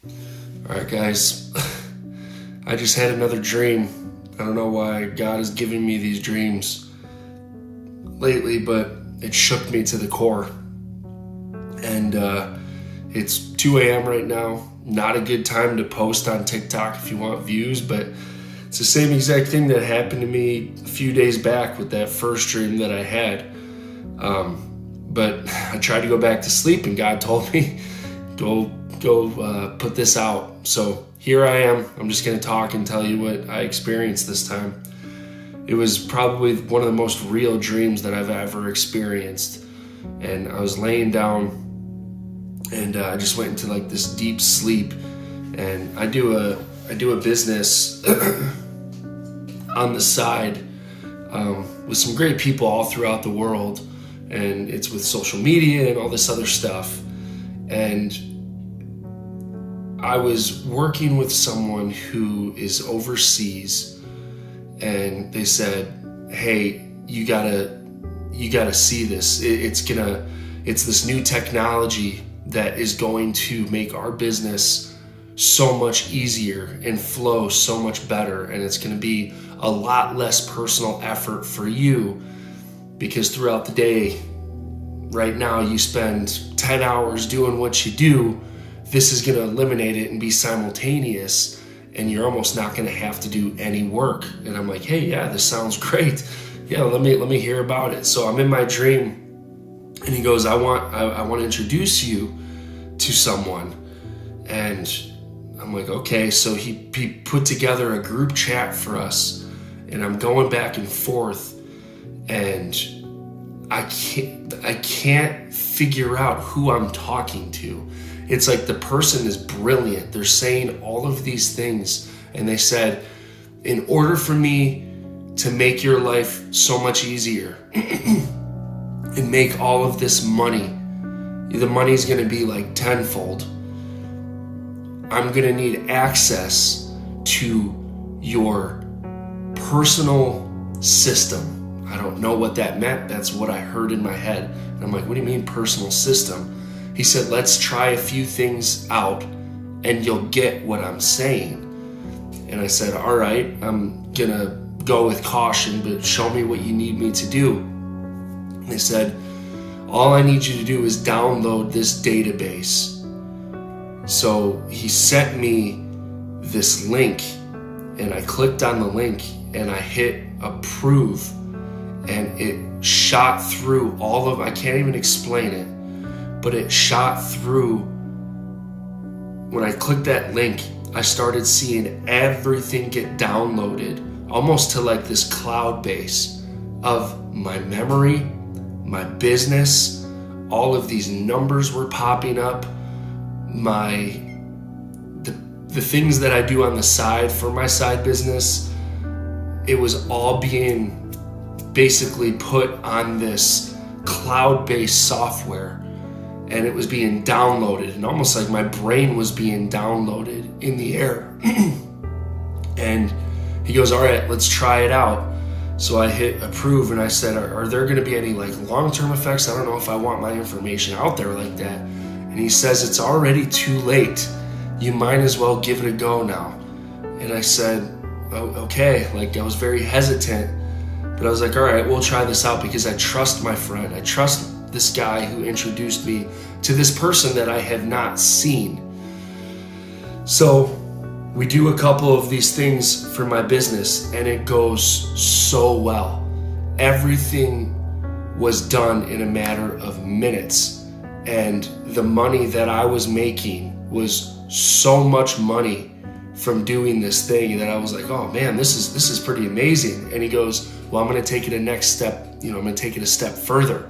All right, guys. I just had another dream. I don't know why God is giving me these dreams lately, but it shook me to the core. And it's 2 a.m. right now. Not a good time to post on TikTok if you want views, but it's the same exact thing that happened to me a few days back with that first dream that I had. But I tried to go back to sleep, and God told me, go put this out. So here I am. I'm just going to talk and tell you what I experienced this time. It was probably one of the most real dreams that I've ever experienced. And I was laying down, and I just went into like this deep sleep. And I do a business on the side with some great people all throughout the world. And it's with social media and all this other stuff. And I was working with someone who is overseas, and they said, hey, you gotta see this. It's this new technology that is going to make our business so much easier and flow so much better. And it's gonna be a lot less personal effort for you, because throughout the day, right now, you spend 10 hours doing what you do. This is going to eliminate it and be simultaneous, and you're almost not going to have to do any work. And I'm like, hey, yeah, this sounds great. Yeah, let me hear about it. So I'm in my dream, and he goes, I want to introduce you to someone. And I'm like, okay. So he put together a group chat for us, and I'm going back and forth, and I can't figure out who I'm talking to. It's like the person is brilliant. They're saying all of these things, and they said, in order for me to make your life so much easier and make all of this money, the money's going to be like tenfold. I'm going to need access to your personal system. I don't know what that meant. That's what I heard in my head. And I'm like, what do you mean personal system? He said, let's try a few things out and you'll get what I'm saying. And I said, all right, I'm gonna go with caution, but show me what you need me to do. And they said, all I need you to do is download this database. So he sent me this link, and I clicked on the link and I hit approve. And it shot through all of, I can't even explain it, but it shot through. When I clicked that link, I started seeing everything get downloaded, almost to like this cloud base of my memory, my business. All of these numbers were popping up. The things that I do on the side for my side business, it was all being basically put on this cloud-based software, and it was being downloaded, and almost like my brain was being downloaded in the air. And he goes, all right, let's try it out. So I hit approve, and I said, are there going to be any like long-term effects? I don't know if I want my information out there like that. And he says, it's already too late. You might as well give it a go now. And I said, oh, okay. Like, I was very hesitant. But I was like, all right, we'll try this out, because I trust my friend. I trust this guy who introduced me to this person that I have not seen. So we do a couple of these things for my business, and it goes so well. Everything was done in a matter of minutes. And the money that I was making was so much money from doing this thing that I was like, oh man, this is pretty amazing. And he goes, well, I'm going to take it a next step. I'm going to take it a step further.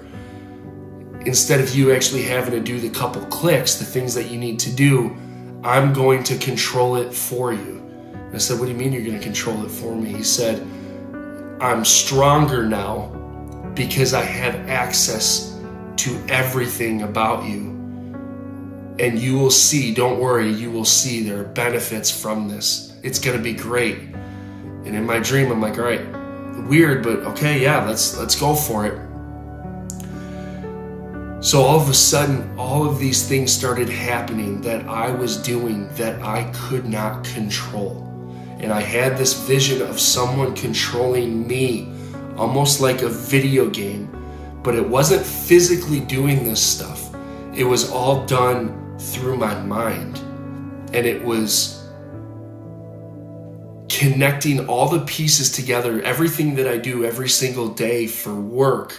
Instead of you actually having to do the couple clicks, the things that you need to do, I'm going to control it for you. And I said, what do you mean you're going to control it for me? He said, I'm stronger now because I have access to everything about you. And you will see, don't worry, you will see there are benefits from this. It's going to be great. And in my dream, I'm like, all right, weird, but okay, yeah, let's go for it. So all of a sudden, all of these things started happening that I was doing that I could not control. And I had this vision of someone controlling me, almost like a video game, but it wasn't physically doing this stuff. It was all done through my mind. And it was connecting all the pieces together, everything that I do every single day for work.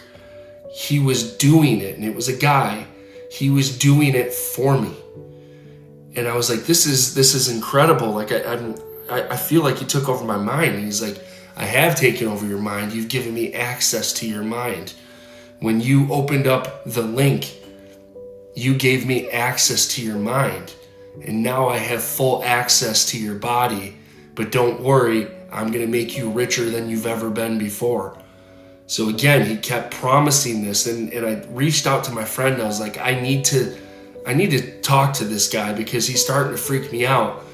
He was doing it, and it was a guy. He was doing it for me. And I was like, this is incredible. Like I feel like he took over my mind. And he's like, I have taken over your mind. You've given me access to your mind. When you opened up the link, you gave me access to your mind. And now I have full access to your body. But don't worry, I'm going to make you richer than you've ever been before. So again, he kept promising this, and I reached out to my friend. And I was like, I need to talk to this guy because he's starting to freak me out.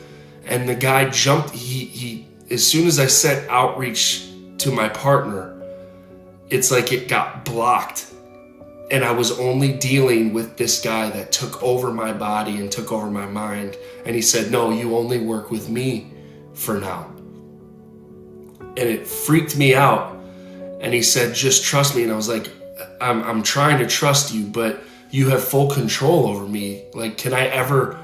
And the guy jumped. He as soon as I sent outreach to my partner, it's like it got blocked, and I was only dealing with this guy that took over my body and took over my mind. And he said, "No, you only work with me for now." And it freaked me out. And he said, "Just trust me." And I was like, I'm trying to trust you, but you have full control over me. Like, can I ever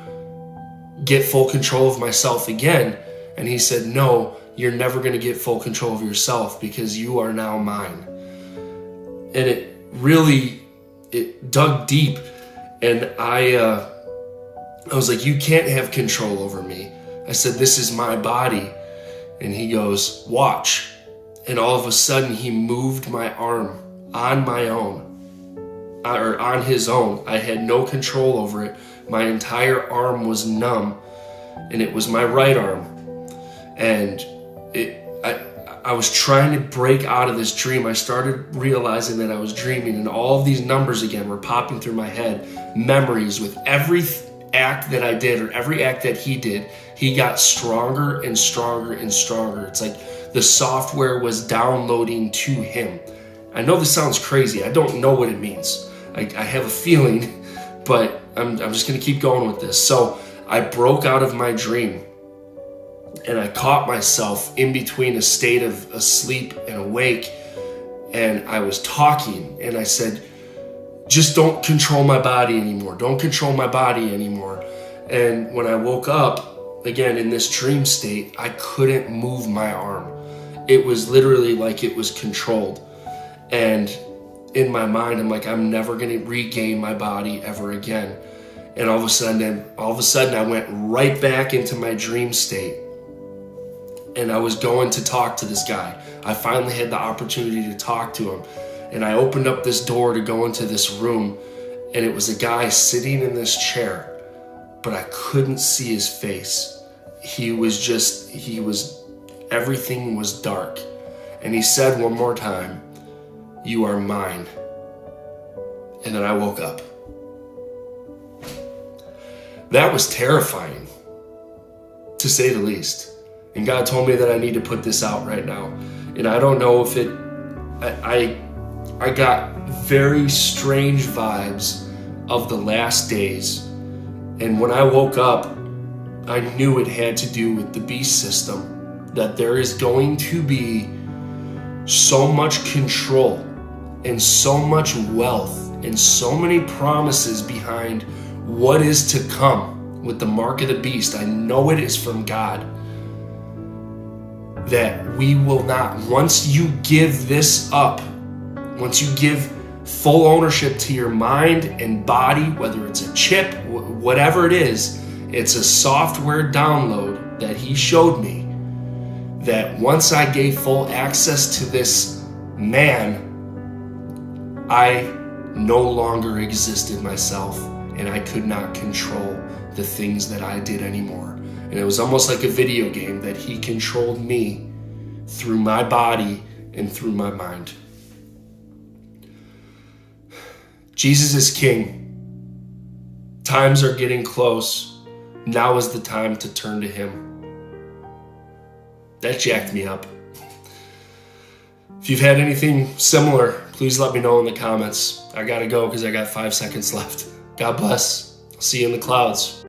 get full control of myself again? And he said, "No, you're never going to get full control of yourself because you are now mine." And it dug deep. And I was like, "You can't have control over me." I said, "This is my body." And he goes, "Watch." And all of a sudden, he moved my arm on my own, or on his own. I had no control over it. My entire arm was numb, and it was my right arm. And I was trying to break out of this dream. I started realizing that I was dreaming, and all of these numbers again were popping through my head. Memories with every act that I did, or every act that he did, he got stronger and stronger and stronger. It's like the software was downloading to him. I know this sounds crazy. I don't know what it means. I have a feeling, but I'm just going to keep going with this. So I broke out of my dream, and I caught myself in between a state of asleep and awake, and I was talking, and I said, "Just don't control my body anymore. Don't control my body anymore." And when I woke up, again, in this dream state, I couldn't move my arm. It was literally like it was controlled. And in my mind, I'm like, I'm never going to regain my body ever again. And all of a sudden, I went right back into my dream state. And I was going to talk to this guy. I finally had the opportunity to talk to him. And I opened up this door to go into this room. And it was a guy sitting in this chair, but I couldn't see his face. Everything was dark. And he said one more time, "You are mine." And then I woke up. That was terrifying, to say the least. And God told me that I need to put this out right now. And I don't know if I got very strange vibes of the last days. And when I woke up, I knew it had to do with the beast system. That there is going to be so much control and so much wealth and so many promises behind what is to come with the mark of the beast. I know it is from God. That we will not, once you give this up, once you give full ownership to your mind and body, whether it's a chip, whatever it is, it's a software download that he showed me. That once I gave full access to this man, I no longer existed myself, and I could not control the things that I did anymore. And it was almost like a video game that he controlled me through my body and through my mind. Jesus is King. Times are getting close. Now is the time to turn to him. That jacked me up. If you've had anything similar, please let me know in the comments. I gotta go because I got 5 seconds left. God bless. I'll see you in the clouds.